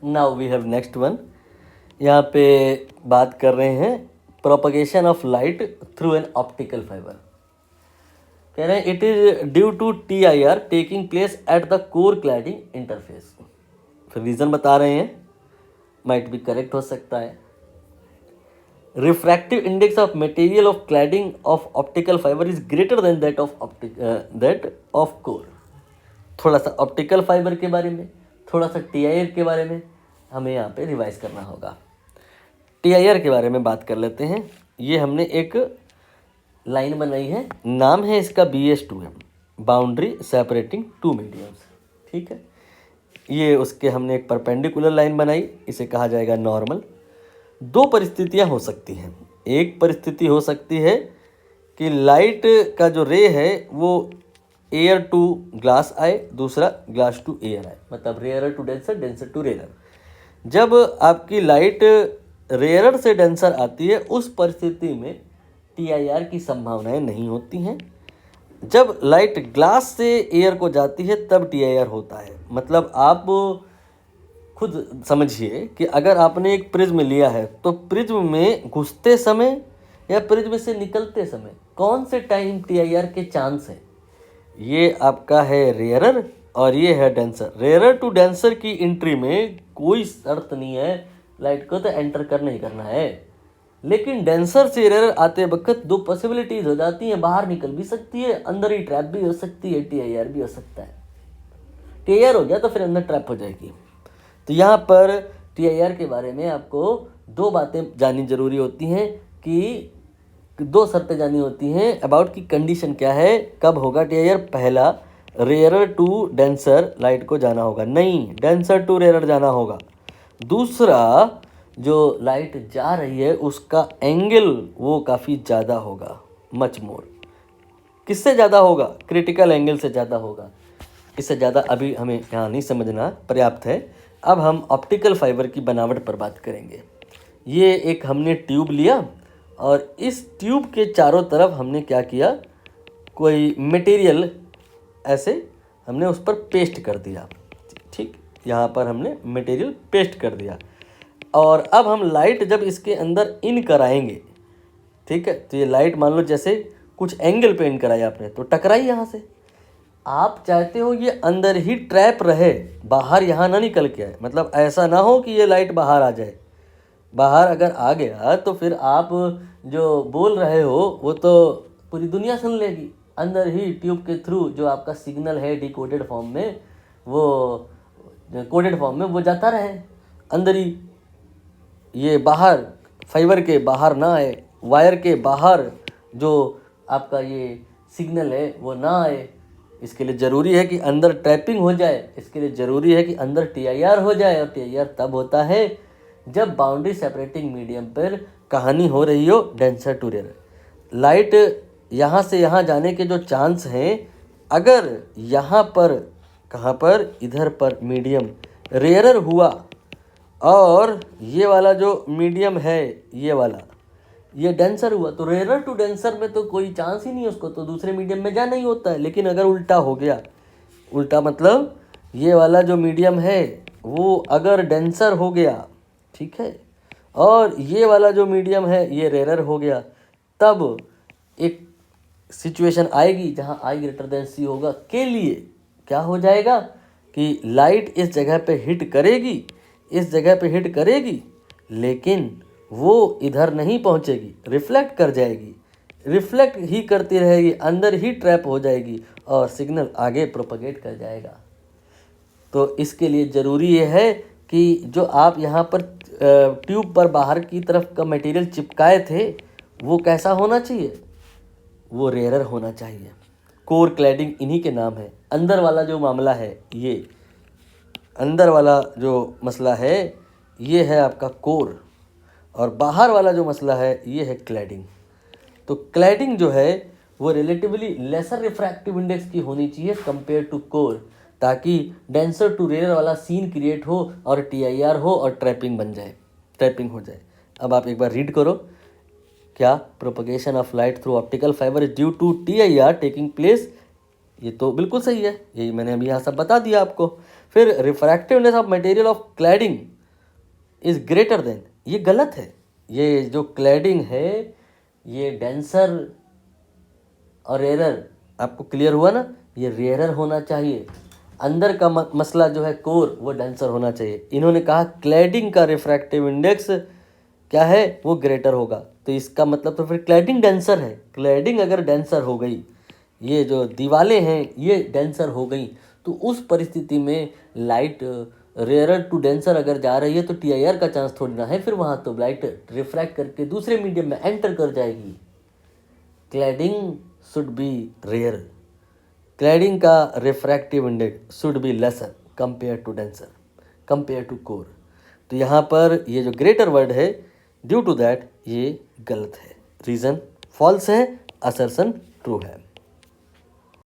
Now we have next one. यहाँ पे बात कर रहे हैं propagation of light through an optical fibre. कह रहे हैं it is due to TIR taking place at the core cladding interface. फिर रीज़न बता रहे हैं, माइट भी करेक्ट हो सकता है। Refractive index of material of cladding of optical fibre is greater than that of core. थोड़ा सा ऑप्टिकल फाइबर के बारे में, थोड़ा सा TIR के बारे में हमें यहाँ पे रिवाइज करना होगा। TIR के बारे में बात कर लेते हैं। ये हमने एक लाइन बनाई है, नाम है इसका BS2M, boundary separating to mediums. ठीक है, ये उसके हमने एक परपेंडिकुलर लाइन बनाई, इसे कहा जाएगा नॉर्मल। दो परिस्थितियां हो सकती हैं। एक परिस्थिति हो सकती है कि लाइट का जो रे है वो एयर टू ग्लास आए, दूसरा ग्लास टू एयर आए, मतलब rarer to denser, denser to rarer. जब आपकी लाइट रेयरर से डेंसर आती है उस परिस्थिति में TIR की संभावनाएं नहीं होती हैं। जब लाइट ग्लास से एयर को जाती है तब TIR होता है। मतलब आप खुद समझिए कि अगर आपने एक प्रिज्म लिया है तो प्रिज्म में घुसते समय या प्रिज्म से निकलते समय कौन से टाइम TIR के चांस है? ये आपका है रेयरर और ये है डेंसर। रेयरर टू डेंसर की एंट्री में कोई शर्त नहीं है, लाइट को तो एंटर करना ही करना है। लेकिन डेंसर से रेयरर आते वक्त दो पॉसिबिलिटीज हो जाती हैं, बाहर निकल भी सकती है, अंदर ही ट्रैप भी हो सकती है, TIR भी हो सकता है। TIR हो गया तो फिर अंदर ट्रैप हो जाएगी। तो यहाँ पर TIR के बारे में आपको दो बातें जाननी जरूरी होती हैं कि दो शर्तें जानी होती हैं अबाउट की कंडीशन क्या है, कब होगा TIR। पहला, रेयरर टू डेंसर लाइट को जाना होगा, नहीं डेंसर टू रेयरर जाना होगा। दूसरा, जो लाइट जा रही है उसका एंगल वो काफ़ी ज़्यादा होगा, मच मोर। किससे ज़्यादा होगा? क्रिटिकल एंगल से ज़्यादा होगा। इससे ज़्यादा अभी हमें यहाँ नहीं समझना, पर्याप्त है। अब हम ऑप्टिकल फाइबर की बनावट पर बात करेंगे। ये एक हमने ट्यूब लिया और इस ट्यूब के चारों तरफ हमने क्या किया, कोई मटेरियल ऐसे हमने उस पर पेस्ट कर दिया। ठीक, यहाँ पर हमने मटेरियल पेस्ट कर दिया और अब हम लाइट जब इसके अंदर इन कराएंगे, ठीक है, तो ये लाइट मान लो जैसे कुछ एंगल पे इन कराया आपने तो टकराई यहाँ से। आप चाहते हो ये अंदर ही ट्रैप रहे, बाहर यहाँ ना निकल के आए। मतलब ऐसा ना हो कि ये लाइट बाहर आ जाए। बाहर अगर आ गया तो फिर आप जो बोल रहे हो वो तो पूरी दुनिया सुन लेगी। अंदर ही ट्यूब के थ्रू जो आपका सिग्नल है डिकोडेड फॉर्म में, वो कोडेड फॉर्म में वो जाता रहे अंदर ही, ये बाहर फाइबर के बाहर ना आए, वायर के बाहर जो आपका ये सिग्नल है वो ना आए। इसके लिए ज़रूरी है कि अंदर ट्रैपिंग हो जाए, इसके लिए ज़रूरी है कि अंदर TIR हो जाए। और TIR तब होता है जब बाउंड्री सेपरेटिंग मीडियम पर कहानी हो रही हो डेंसर टू रेयरर। लाइट यहाँ से यहाँ जाने के जो चांस हैं, अगर यहाँ पर, कहाँ पर, इधर पर मीडियम रेयरर हुआ और ये वाला जो मीडियम है ये वाला ये डेंसर हुआ, तो रेयरर टू डेंसर में तो कोई चांस ही नहीं है, उसको तो दूसरे मीडियम में जाना ही होता है। लेकिन अगर उल्टा हो गया, उल्टा मतलब ये वाला जो मीडियम है वो अगर डेंसर हो गया, ठीक है, और ये वाला जो मीडियम है ये रेयरर हो गया, तब एक सिचुएशन आएगी जहाँ I greater than C होगा। के लिए क्या हो जाएगा कि लाइट इस जगह पे हिट करेगी, इस जगह पे हिट करेगी, लेकिन वो इधर नहीं पहुंचेगी, रिफ्लेक्ट कर जाएगी, रिफ्लेक्ट ही करती रहेगी, अंदर ही ट्रैप हो जाएगी और सिग्नल आगे प्रोपगेट कर जाएगा। तो इसके लिए ज़रूरी ये है कि जो आप यहाँ पर ट्यूब पर बाहर की तरफ का मटेरियल चिपकाए थे वो कैसा होना चाहिए, वो रेयरर होना चाहिए। कोर क्लैडिंग इन्हीं के नाम है। अंदर वाला जो मामला है, ये अंदर वाला जो मसला है ये है आपका कोर, और बाहर वाला जो मसला है ये है क्लैडिंग। तो क्लैडिंग जो है वो रिलेटिवली लेसर रिफ्रैक्टिव इंडेक्स की होनी चाहिए कंपेयर टू कोर, ताकि डेंसर टू रेयर वाला सीन क्रिएट हो और TIR हो और ट्रैपिंग बन जाए, ट्रैपिंग हो जाए। अब आप एक बार रीड करो, क्या propagation of light through optical fibre is due to TIR taking place, ये तो बिल्कुल सही है, यही मैंने अभी यहाँ सब बता दिया आपको। फिर refractiveness of material of cladding is greater than, ये गलत है। ये जो क्लैडिंग है ये डेंसर और रेयर, आपको क्लियर हुआ ना, ये रेयर होना चाहिए। अंदर का मसला जो है कोर वो डेंसर होना चाहिए। इन्होंने कहा क्लैडिंग का रिफ्रैक्टिव इंडेक्स क्या है, वो ग्रेटर होगा, तो इसका मतलब तो फिर क्लैडिंग डेंसर है। क्लैडिंग अगर डेंसर हो गई, ये जो दीवारें हैं ये डेंसर हो गई, तो उस परिस्थिति में लाइट रेयर टू डेंसर अगर जा रही है तो टीआईआर का चांस थोड़ी ना है, फिर वहाँ तो लाइट रिफ्रैक्ट करके दूसरे मीडियम में एंटर कर जाएगी। Cladding should be rare, cladding का refractive index should be lesser compare to denser, compare to core. तो यहाँ पर ये जो ग्रेटर वर्ड है, ड्यू टू दैट ये गलत है, रीज़न फॉल्स है, असर्शन ट्रू है।